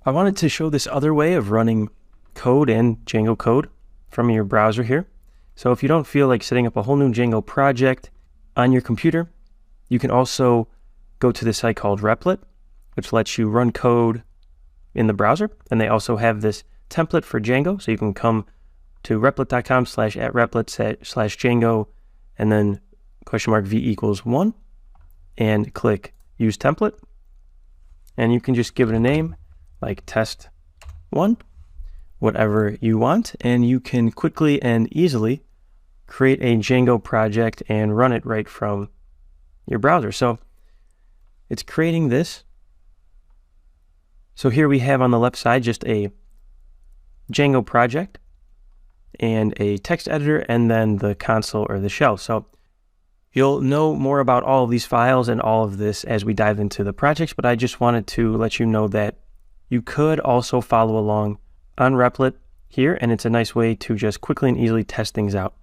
I wanted to show this other way of running code and Django code from your browser here. So if you don't feel like setting up a whole new Django project on your computer, you can also go to this site called Replit, which lets you run code in the browser. And they also have this template for Django. So you can come to replit.com/@replit/Django and then $v=1 and click use template. And you can just give it a name like test 1, whatever you want. And you can quickly and easily create a Django project and run it right from your browser. So it's creating this. So here we have on the left side just a Django project and a text editor and then the console or the shell. So you'll know more about all of these files and all of this as we dive into the projects, but I just wanted to let you know that you could also follow along on Replit here, and it's a nice way to just quickly and easily test things out.